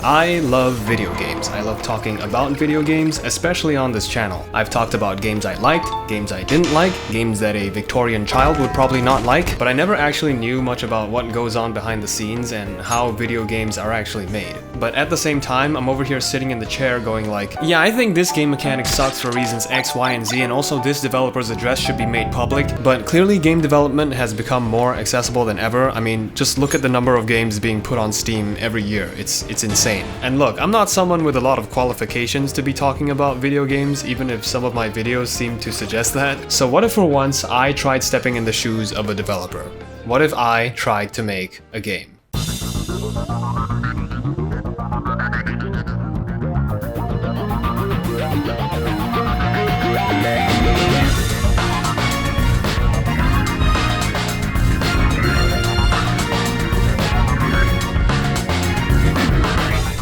I love video games. I love talking about video games, especially on this channel. I've talked about games I liked, games I didn't like, games that a Victorian child would probably not like, but I never actually knew much about what goes on behind the scenes and how video games are actually made. But at the same time, I'm over here sitting in the chair going like, yeah, I think this game mechanic sucks for reasons X, Y, and Z, and also this developer's address should be made public. But clearly game development has become more accessible than ever. I mean, just look at the number of games being put on Steam every year. It's insane. And look, I'm not someone with a lot of qualifications to be talking about video games, even if some of my videos seem to suggest that. So what if for once I tried stepping in the shoes of a developer? What if I tried to make a game?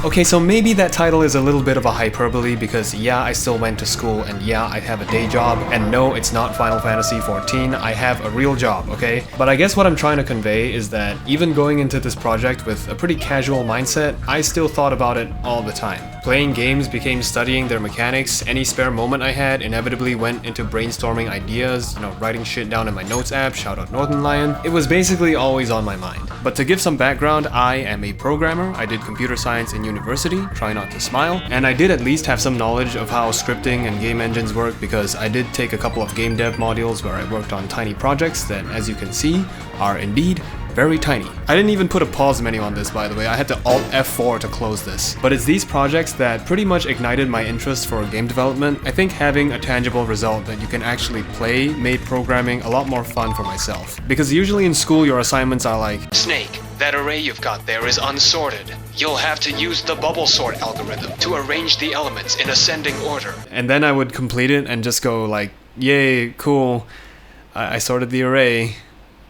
Okay, so maybe that title is a little bit of a hyperbole because yeah, I still went to school and yeah, I have a day job, and no, it's not Final Fantasy XIV, I have a real job, okay? But I guess what I'm trying to convey is that even going into this project with a pretty casual mindset, I still thought about it all the time. Playing games became studying their mechanics. Any spare moment I had inevitably went into brainstorming ideas, writing shit down in my notes app, shout out Northern Lion. It was basically always on my mind. But to give some background, I am a programmer. I did computer science in university, try not to smile, and I did at least have some knowledge of how scripting and game engines work because I did take a couple of game dev modules where I worked on tiny projects that, as you can see, are indeed very tiny. I didn't even put a pause menu on this, by the way. I had to Alt F4 to close this. But it's these projects that pretty much ignited my interest for game development. I think having a tangible result that you can actually play made programming a lot more fun for myself. Because usually in school your assignments are like, Snake, that array you've got there is unsorted. You'll have to use the bubble sort algorithm to arrange the elements in ascending order. And then I would complete it and just go like, yay, cool, I sorted the array.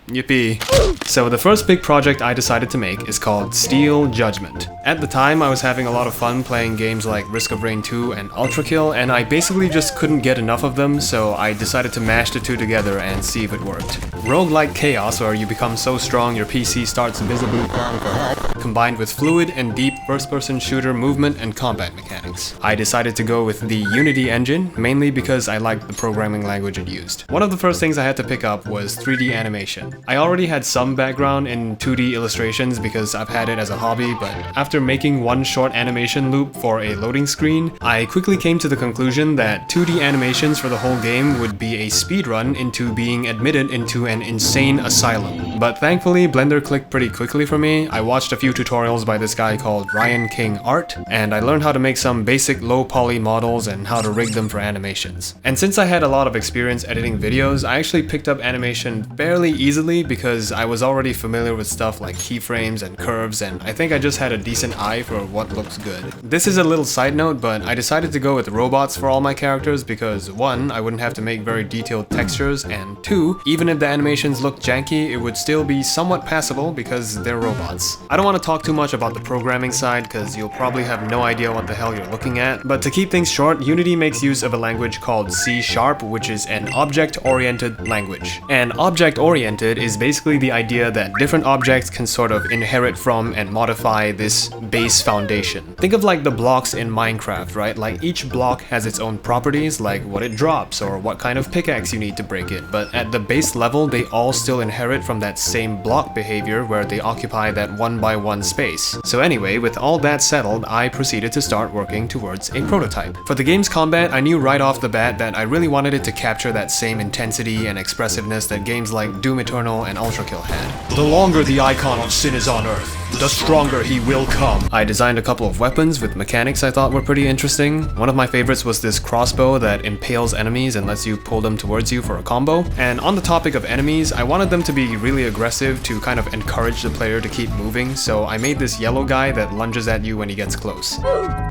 Yippee. So the first big project I decided to make is called Steel Judgment. At the time I was having a lot of fun playing games like Risk of Rain 2 and Ultra Kill, and I basically just couldn't get enough of them, so I decided to mash the two together and see if it worked. Roguelike chaos where you become so strong your PC starts visibly crying for help, combined with fluid and deep first-person shooter movement and combat mechanics. I decided to go with the Unity engine, mainly because I liked the programming language it used. One of the first things I had to pick up was 3D animation. I already had some background in 2D illustrations because I've had it as a hobby, but after making one short animation loop for a loading screen, I quickly came to the conclusion that 2D animations for the whole game would be a speedrun into being admitted into an insane asylum. But thankfully, Blender clicked pretty quickly for me. I watched a few tutorials by this guy called Ryan King Art, and I learned how to make some basic low poly models and how to rig them for animations. And since I had a lot of experience editing videos, I actually picked up animation fairly easily because I was already familiar with stuff like keyframes and curves, and I think I just had a decent eye for what looks good. This is a little side note, but I decided to go with robots for all my characters because 1, I wouldn't have to make very detailed textures, and 2, even if the animations look janky, it would still be somewhat passable because they're robots. I don't want to talk too much about the programming side because you'll probably have no idea what the hell you're looking at, but to keep things short, Unity makes use of a language called C#, which is an object-oriented language. And object-oriented is basically the idea that different objects can sort of inherit from and modify this base foundation. Think of like the blocks in Minecraft, right? Like each block has its own properties, like what it drops or what kind of pickaxe you need to break it, but at the base level they all still inherit from that same block behavior where they occupy that 1x1 space. So anyway, with all that settled, I proceeded to start working towards a prototype. For the game's combat, I knew right off the bat that I really wanted it to capture that same intensity and expressiveness that games like Doom Eternal and Ultra Kill had. The longer the icon of sin is on Earth, the stronger he will come. I designed a couple of weapons with mechanics I thought were pretty interesting. One of my favorites was this crossbow that impales enemies and lets you pull them towards you for a combo. And on the topic of enemies, I wanted them to be really aggressive to kind of encourage the player to keep moving, so I made this yellow guy that lunges at you when he gets close.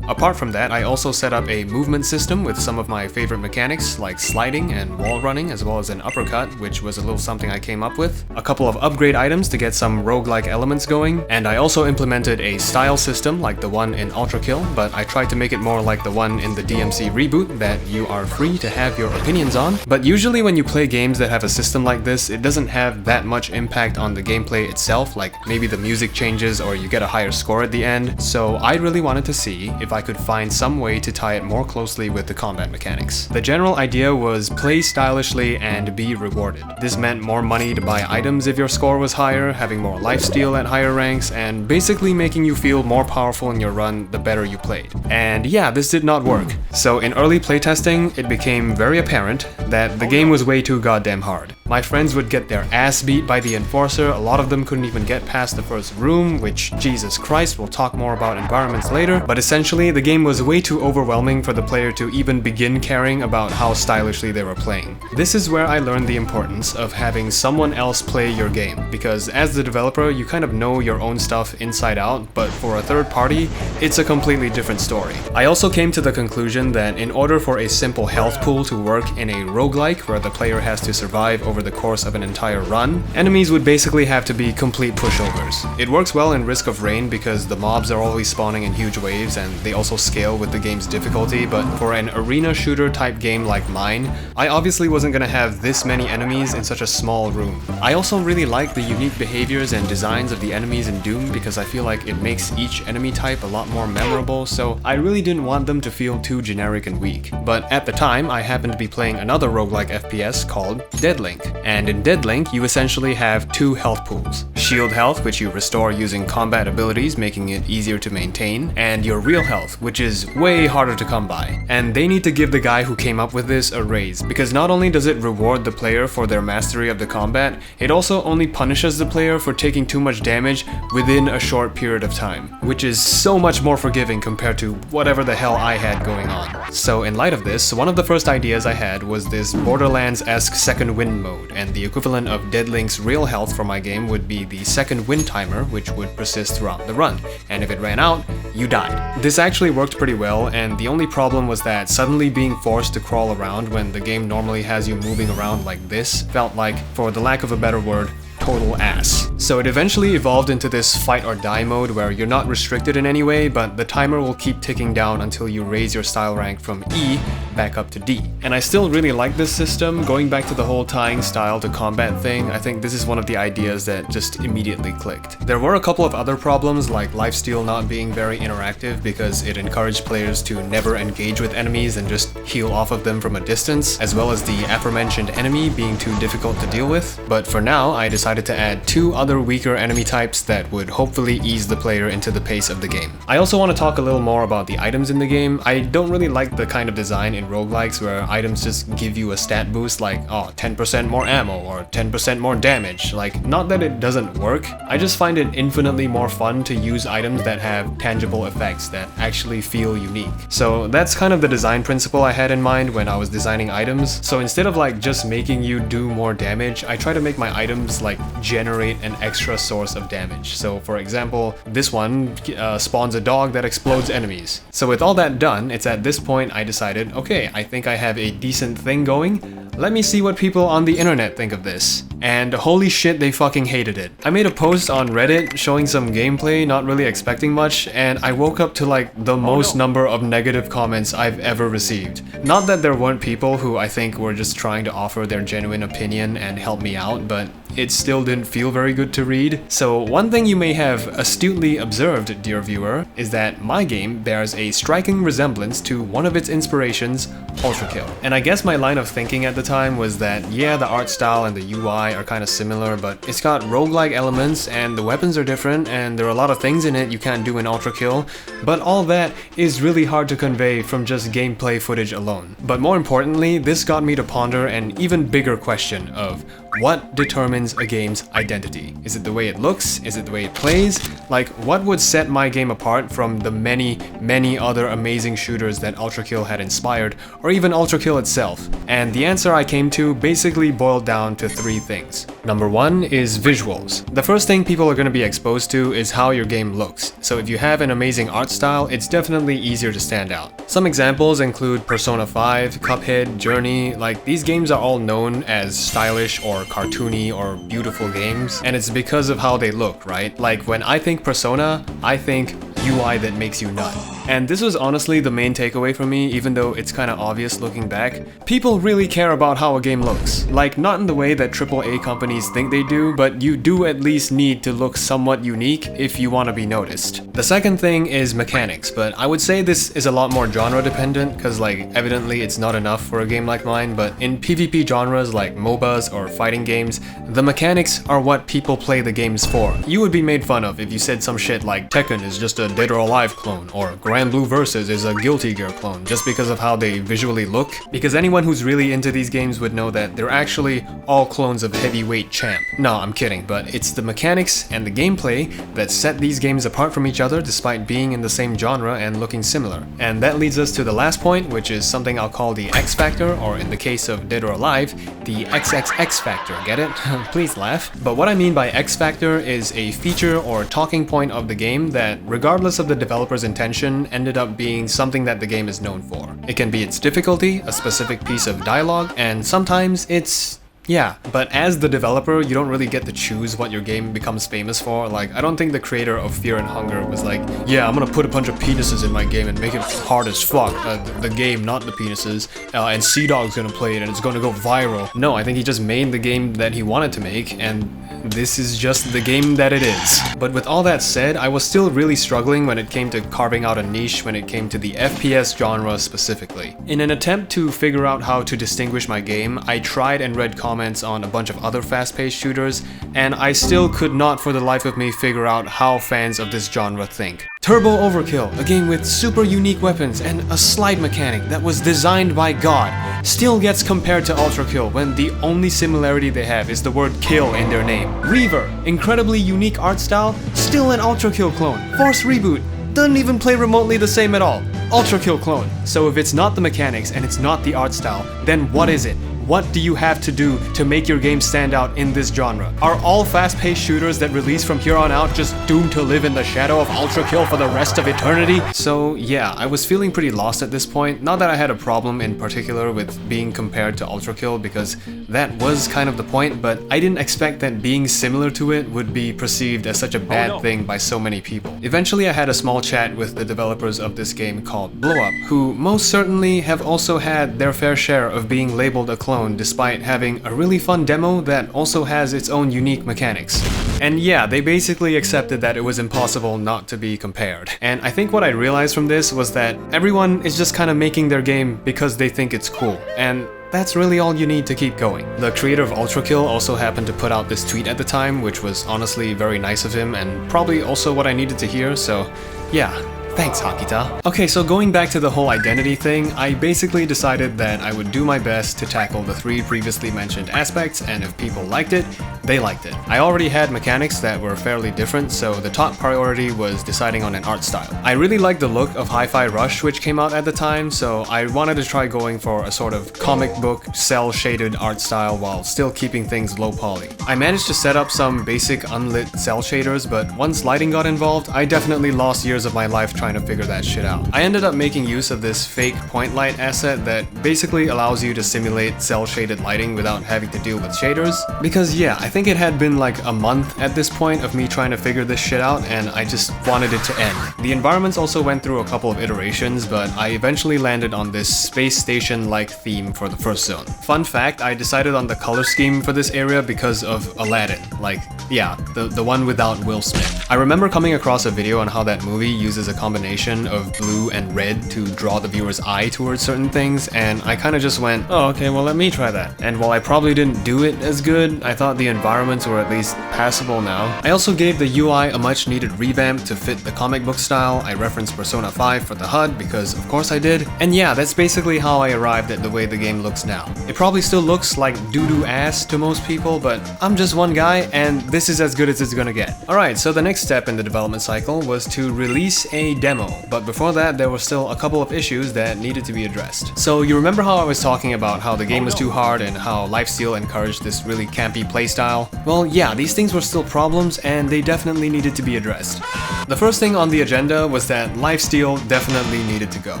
Apart from that, I also set up a movement system with some of my favorite mechanics like sliding and wall running, as well as an uppercut, which was a little something I came up with. with, a couple of upgrade items to get some roguelike elements going, and I also implemented a style system like the one in Ultra Kill, but I tried to make it more like the one in the DMC reboot that you are free to have your opinions on. But usually when you play games that have a system like this, it doesn't have that much impact on the gameplay itself, like maybe the music changes or you get a higher score at the end. So I really wanted to see if I could find some way to tie it more closely with the combat mechanics. The general idea was play stylishly and be rewarded. This meant more money to buy items if your score was higher, having more lifesteal at higher ranks, and basically making you feel more powerful in your run the better you played. And yeah, this did not work. So in early playtesting, it became very apparent that the game was way too goddamn hard. My friends would get their ass beat by the Enforcer, a lot of them couldn't even get past the first room, which, Jesus Christ, we'll talk more about environments later, but essentially the game was way too overwhelming for the player to even begin caring about how stylishly they were playing. This is where I learned the importance of having someone else play your game, because as the developer you kind of know your own stuff inside out, but for a third party, it's a completely different story. I also came to the conclusion that in order for a simple health pool to work in a roguelike where the player has to survive over the course of an entire run, enemies would basically have to be complete pushovers. It works well in Risk of Rain because the mobs are always spawning in huge waves and they also scale with the game's difficulty, but for an arena shooter type game like mine, I obviously wasn't gonna have this many enemies in such a small room. I also really like the unique behaviors and designs of the enemies in Doom because I feel like it makes each enemy type a lot more memorable, so I really didn't want them to feel too generic and weak. But at the time, I happened to be playing another roguelike FPS called Deadlink, and in Deadlink you essentially have two health pools. Shield health, which you restore using combat abilities, making it easier to maintain, and your real health, which is way harder to come by. And they need to give the guy who came up with this a raise, because not only does it reward the player for their mastery of the combat, it also only punishes the player for taking too much damage within a short period of time, which is so much more forgiving compared to whatever the hell I had going on. So in light of this, one of the first ideas I had was this Borderlands-esque second wind mode, and the equivalent of Deadlink's real health for my game would be the second wind timer, which would persist throughout the run, and if it ran out, you died. This actually worked pretty well, and the only problem was that suddenly being forced to crawl around when the game normally has you moving around like this felt like, for the lack of a better word, total ass. So it eventually evolved into this fight or die mode where you're not restricted in any way, but the timer will keep ticking down until you raise your style rank from E back up to D. And I still really like this system. Going back to the whole tying style to combat thing, I think this is one of the ideas that just immediately clicked. There were a couple of other problems, like lifesteal not being very interactive because it encouraged players to never engage with enemies and just heal off of them from a distance, as well as the aforementioned enemy being too difficult to deal with. But for now, I decided to add two other weaker enemy types that would hopefully ease the player into the pace of the game. I also want to talk a little more about the items in the game. I don't really like the kind of design in roguelikes where items just give you a stat boost like, oh, 10% more ammo or 10% more damage. Like, not that it doesn't work, I just find it infinitely more fun to use items that have tangible effects that actually feel unique. So that's kind of the design principle I had in mind when I was designing items. So instead of like just making you do more damage, I try to make my items like generate an extra source of damage. So for example, this one spawns a dog that explodes enemies. So with all that done, it's at this point I decided, okay, I think I have a decent thing going. Let me see what people on the internet think of this. And holy shit, they fucking hated it. I made a post on Reddit showing some gameplay, not really expecting much, and I woke up to like the most number of negative comments I've ever received. Not that there weren't people who I think were just trying to offer their genuine opinion and help me out, but it still didn't feel very good to read. So one thing you may have astutely observed, dear viewer, is that my game bears a striking resemblance to one of its inspirations, Ultra Kill. And I guess my line of thinking at the time was that, yeah, the art style and the UI are kind of similar, but it's got roguelike elements and the weapons are different and there are a lot of things in it you can't do in Ultra Kill, but all that is really hard to convey from just gameplay footage alone. But more importantly, this got me to ponder an even bigger question of what determines a game's identity? Is it the way it looks? Is it the way it plays? Like, what would set my game apart apart from the many other amazing shooters that Ultra Kill had inspired, or even Ultra Kill itself? And the answer I came to basically boiled down to 3 things. Number 1 is visuals. The first thing people are going to be exposed to is how your game looks. So if you have an amazing art style, it's definitely easier to stand out. Some examples include Persona 5, Cuphead, Journey. Like, these games are all known as stylish or cartoony or beautiful games, and it's because of how they look, right? Like, when I think Persona, I think UI that makes you nut. And this was honestly the main takeaway for me, even though it's kinda obvious looking back. People really care about how a game looks. Like, not in the way that AAA companies think they do, but you do at least need to look somewhat unique if you want to be noticed. The second thing is mechanics, but I would say this is a lot more genre dependent, cause like, evidently it's not enough for a game like mine, but in PvP genres like MOBAs or fighting games, the mechanics are what people play the games for. You would be made fun of if you said some shit like Tekken is just a Dead or Alive clone, or Grand Blue Versus is a Guilty Gear clone, just because of how they visually look. Because anyone who's really into these games would know that they're actually all clones of Heavyweight Champ. No, I'm kidding, but it's the mechanics and the gameplay that set these games apart from each other despite being in the same genre and looking similar. And that leads us to the last point, which is something I'll call the X Factor, or in the case of Dead or Alive, the XXX Factor, get it? Please laugh. But what I mean by X Factor is a feature or talking point of the game that, regardless of the developer's intention, ended up being something that the game is known for. It can be its difficulty, a specific piece of dialogue, and sometimes it's... yeah, but as the developer, you don't really get to choose what your game becomes famous for. Like, I don't think the creator of Fear and Hunger was like, yeah, I'm gonna put a bunch of penises in my game and make it hard as fuck. The game, not the penises. And Sea-Dog's gonna play it and it's gonna go viral. No, I think he just made the game that he wanted to make, and this is just the game that it is. But with all that said, I was still really struggling when it came to carving out a niche when it came to the FPS genre specifically. In an attempt to figure out how to distinguish my game, I tried and read comments on a bunch of other fast-paced shooters, and I still could not for the life of me figure out how fans of this genre think. Turbo Overkill, a game with super unique weapons and a slide mechanic that was designed by God, still gets compared to Ultra Kill when the only similarity they have is the word kill in their name. Reaver, incredibly unique art style, still an Ultra Kill clone. Force Reboot, doesn't even play remotely the same at all. Ultra Kill clone. So if it's not the mechanics and it's not the art style, then what is it? What do you have to do to make your game stand out in this genre? Are all fast-paced shooters that release from here on out just doomed to live in the shadow of Ultra Kill for the rest of eternity? So yeah, I was feeling pretty lost at this point. Not that I had a problem in particular with being compared to Ultra Kill, because that was kind of the point, but I didn't expect that being similar to it would be perceived as such a bad thing by so many people. Eventually I had a small chat with the developers of this game called Blow Up, who most certainly have also had their fair share of being labeled a clone despite having a really fun demo that also has its own unique mechanics. And yeah, they basically accepted that it was impossible not to be compared. And I think what I realized from this was that everyone is just kind of making their game because they think it's cool, and that's really all you need to keep going. The creator of Ultra Kill also happened to put out this tweet at the time, which was honestly very nice of him and probably also what I needed to hear, so yeah. Thanks, Hakita. Okay, so going back to the whole identity thing, I basically decided that I would do my best to tackle the 3 previously mentioned aspects, and if people liked it, they liked it. I already had mechanics that were fairly different, so the top priority was deciding on an art style. I really liked the look of Hi-Fi Rush, which came out at the time, so I wanted to try going for a sort of comic book, cel-shaded art style while still keeping things low poly. I managed to set up some basic unlit cel shaders, but once lighting got involved, I definitely lost years of my life trying to figure that shit out. I ended up making use of this fake point light asset that basically allows you to simulate cel-shaded lighting without having to deal with shaders, because yeah, I think it had been like a month at this point of me trying to figure this shit out, and I just wanted it to end. The environments also went through a couple of iterations, but I eventually landed on this space station-like theme for the first zone. Fun fact, I decided on the color scheme for this area because of Aladdin. Like, yeah, the one without Will Smith. I remember coming across a video on how that movie uses a combination of blue and red to draw the viewer's eye towards certain things, and I kinda just went, oh okay, well let me try that. And while I probably didn't do it as good, I thought the environments were at least passable now. I also gave the UI a much needed revamp to fit the comic book style. I referenced Persona 5 for the HUD because of course I did. And yeah, that's basically how I arrived at the way the game looks now. It probably still looks like doo-doo ass to most people, but I'm just one guy and this is as good as it's gonna get. Alright, so the next step in the development cycle was to release a demo, but before that there were still a couple of issues that needed to be addressed. So you remember how I was talking about how the game was too hard and how lifesteal encouraged this really campy playstyle? Well yeah, these things were still problems and they definitely needed to be addressed. The first thing on the agenda was that lifesteal definitely needed to go.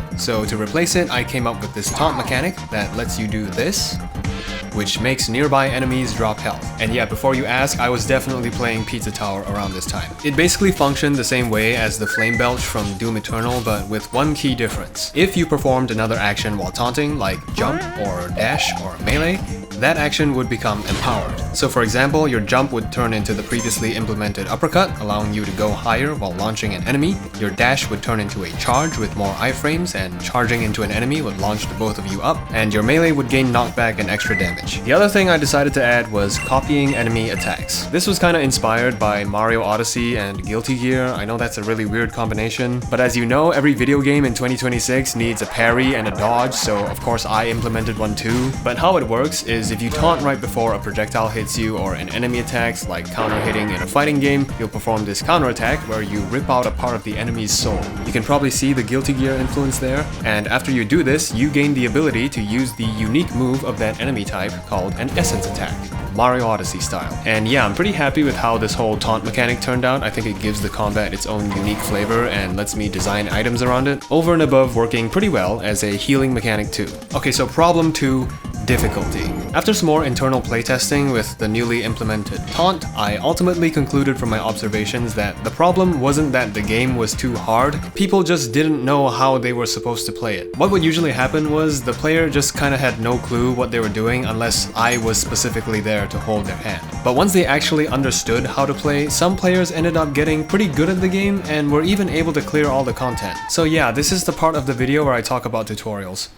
So to replace it, I came up with this taunt mechanic that lets you do this, which makes nearby enemies drop health. And yeah, before you ask, I was definitely playing Pizza Tower around this time. It basically functioned the same way as the Flame Belch from Doom Eternal, but with one key difference. If you performed another action while taunting, like jump or dash or melee, that action would become empowered. So for example, your jump would turn into the previously implemented uppercut, allowing you to go higher while launching an enemy. Your dash would turn into a charge with more iframes, and charging into an enemy would launch the both of you up, and your melee would gain knockback and extra damage. The other thing I decided to add was copying enemy attacks. This was kinda inspired by Mario Odyssey and Guilty Gear. I know that's a really weird combination, but as you know, every video game in 2026 needs a parry and a dodge, so of course I implemented one too. But how it works is if you taunt right before a projectile hits you or an enemy attacks, like counter hitting in a fighting game, you'll perform this counter attack where you rip out a part of the enemy's soul. You can probably see the Guilty Gear influence there, and after you do this, you gain the ability to use the unique move of that enemy type called an essence attack, Mario Odyssey style. And yeah, I'm pretty happy with how this whole taunt mechanic turned out. I think it gives the combat its own unique flavor and lets me design items around it, over and above working pretty well as a healing mechanic too. Okay, so problem 2, difficulty. After some more internal playtesting with the newly implemented taunt, I ultimately concluded from my observations that the problem wasn't that the game was too hard, people just didn't know how they were supposed to play it. What would usually happen was the player just kinda had no clue what they were doing unless I was specifically there to hold their hand. But once they actually understood how to play, some players ended up getting pretty good at the game and were even able to clear all the content. So yeah, this is the part of the video where I talk about tutorials.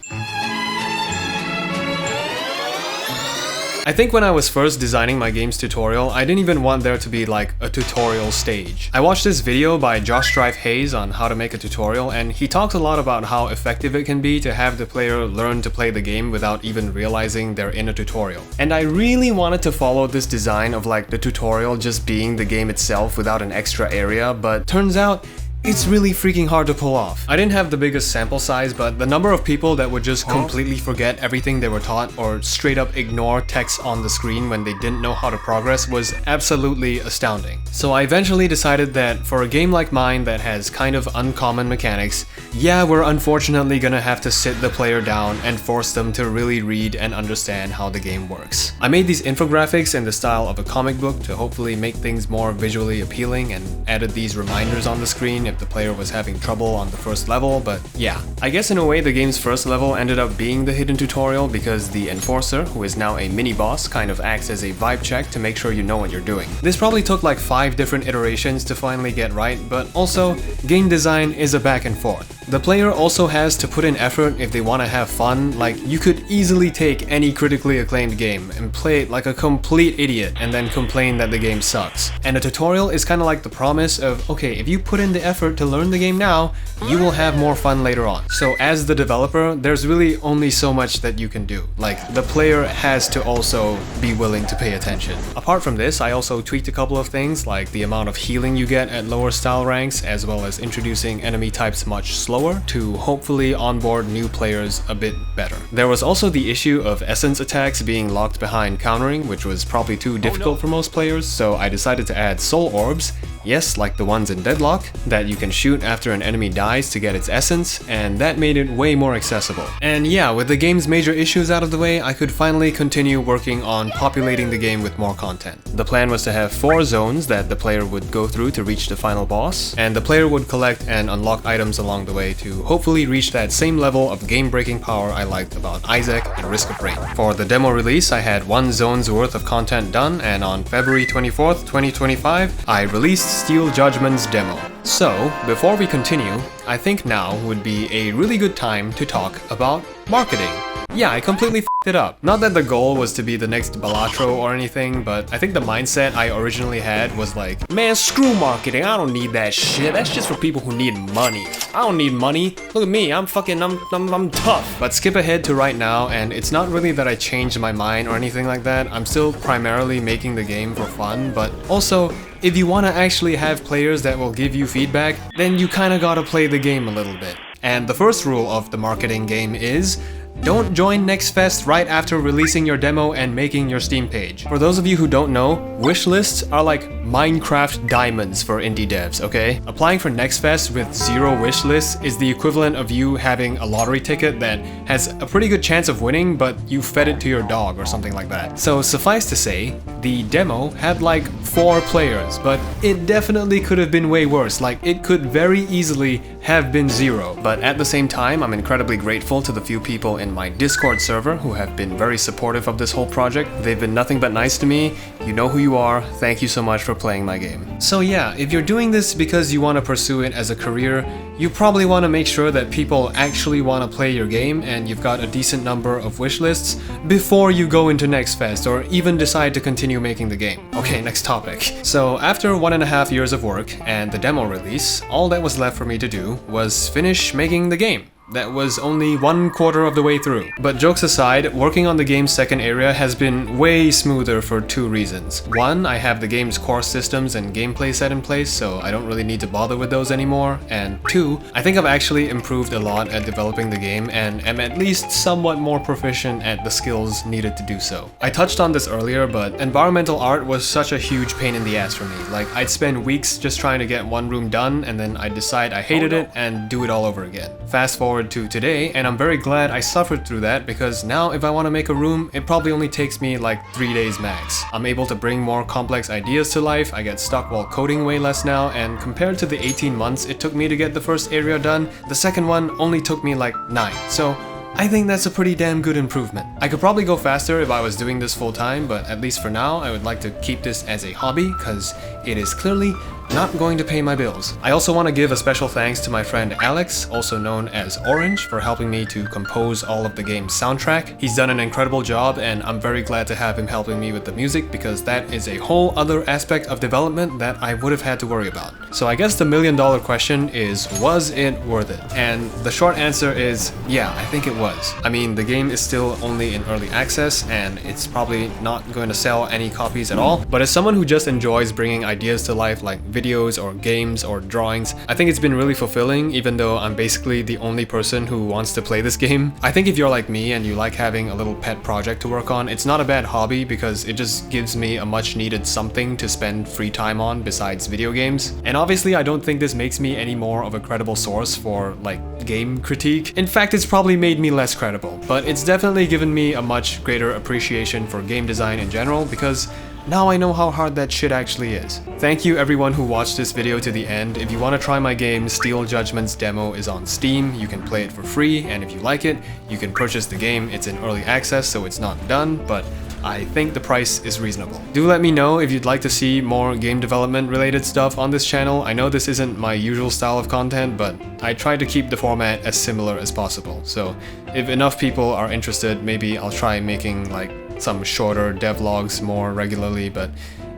I think when I was first designing my game's tutorial, I didn't even want there to be like a tutorial stage. I watched this video by Josh Strife Hayes on how to make a tutorial, and he talks a lot about how effective it can be to have the player learn to play the game without even realizing they're in a tutorial. And I really wanted to follow this design of like the tutorial just being the game itself without an extra area, but turns out it's really freaking hard to pull off. I didn't have the biggest sample size, but the number of people that would just completely forget everything they were taught or straight up ignore text on the screen when they didn't know how to progress was absolutely astounding. So I eventually decided that for a game like mine that has kind of uncommon mechanics, yeah, we're unfortunately gonna have to sit the player down and force them to really read and understand how the game works. I made these infographics in the style of a comic book to hopefully make things more visually appealing, and added these reminders on the screen if the player was having trouble on the first level. But yeah, I guess in a way the game's first level ended up being the hidden tutorial because the Enforcer, who is now a mini-boss, kind of acts as a vibe check to make sure you know what you're doing. This probably took like 5 different iterations to finally get right, but also, game design is a back and forth. The player also has to put in effort if they want to have fun. Like, you could easily take any critically acclaimed game and play it like a complete idiot and then complain that the game sucks. And a tutorial is kind of like the promise of, okay, if you put in the effort to learn the game now, you will have more fun later on. So as the developer, there's really only so much that you can do. Like, the player has to also be willing to pay attention. Apart from this, I also tweaked a couple of things, like the amount of healing you get at lower style ranks, as well as introducing enemy types much slower to hopefully onboard new players a bit better. There was also the issue of essence attacks being locked behind countering, which was probably too difficult for most players, so I decided to add soul orbs, yes, like the ones in Devlog, that you can shoot after an enemy dies to get its essence, and that made it way more accessible. And yeah, with the game's major issues out of the way, I could finally continue working on populating the game with more content. The plan was to have 4 zones that the player would go through to reach the final boss, and the player would collect and unlock items along the way to hopefully reach that same level of game-breaking power I liked about Isaac and Risk of Rain. For the demo release, I had 1 zone's worth of content done, and on February 24th, 2025, I released Steel Judgment's demo. So, before we continue, I think now would be a really good time to talk about marketing. Yeah, I completely f***ed it up. Not that the goal was to be the next Balatro or anything, but I think the mindset I originally had was like, man, screw marketing, I don't need that shit. That's just for people who need money. I don't need money. Look at me, I'm tough. But skip ahead to right now, and it's not really that I changed my mind or anything like that. I'm still primarily making the game for fun, but also, if you want to actually have players that will give you feedback, then you kinda gotta play the game a little bit. And the first rule of the marketing game is, don't join Next Fest right after releasing your demo and making your Steam page. For those of you who don't know, wish lists are like Minecraft diamonds for indie devs, okay? Applying for Next Fest with 0 wish lists is the equivalent of you having a lottery ticket that has a pretty good chance of winning, but you fed it to your dog or something like that. So suffice to say, the demo had like 4 players, but it definitely could have been way worse. Like, it could very easily have been 0. But at the same time, I'm incredibly grateful to the few people in my Discord server who have been very supportive of this whole project. They've been nothing but nice to me. You know who you are. Thank you so much for playing my game. So yeah, if you're doing this because you want to pursue it as a career, you probably want to make sure that people actually want to play your game and you've got a decent number of wish lists before you go into Next Fest or even decide to continue making the game. Okay, next topic. So after 1.5 years of work and the demo release, all that was left for me to do was finish making the game. That was only 1/4 of the way through. But jokes aside, working on the game's second area has been way smoother for 2 reasons. One, I have the game's core systems and gameplay set in place, so I don't really need to bother with those anymore. And 2, I think I've actually improved a lot at developing the game and am at least somewhat more proficient at the skills needed to do so. I touched on this earlier, but environmental art was such a huge pain in the ass for me. Like, I'd spend weeks just trying to get one room done, and then I'd decide I hated it and do it all over again. Fast forward to today, and I'm very glad I suffered through that, because now if I want to make a room, it probably only takes me like 3 days max. I'm able to bring more complex ideas to life, I get stuck while coding way less now, and compared to the 18 months it took me to get the first area done, the second one only took me like 9. So I think that's a pretty damn good improvement. I could probably go faster if I was doing this full time, but at least for now, I would like to keep this as a hobby, because it is clearly not going to pay my bills. I also want to give a special thanks to my friend Alex, also known as Orange, for helping me to compose all of the game's soundtrack. He's done an incredible job, and I'm very glad to have him helping me with the music, because that is a whole other aspect of development that I would have had to worry about. So I guess the $1,000,000 question is, was it worth it? And the short answer is, yeah, I think it was. I mean, the game is still only in early access, and it's probably not going to sell any copies at all, but as someone who just enjoys bringing ideas to life like videos or games or drawings, I think it's been really fulfilling, even though I'm basically the only person who wants to play this game. I think if you're like me and you like having a little pet project to work on, it's not a bad hobby, because it just gives me a much needed something to spend free time on besides video games. And obviously I don't think this makes me any more of a credible source for like game critique. In fact, it's probably made me less credible, but it's definitely given me a much greater appreciation for game design in general, because now I know how hard that shit actually is. Thank you everyone who watched this video to the end. If you want to try my game, Steel Judgment's demo is on Steam. You can play it for free, and if you like it, you can purchase the game. It's in early access, so it's not done, but I think the price is reasonable. Do let me know if you'd like to see more game development related stuff on this channel. I know this isn't my usual style of content, but I try to keep the format as similar as possible. So if enough people are interested, maybe I'll try making like some shorter devlogs more regularly, but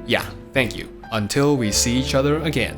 yeah, thank you. Until we see each other again.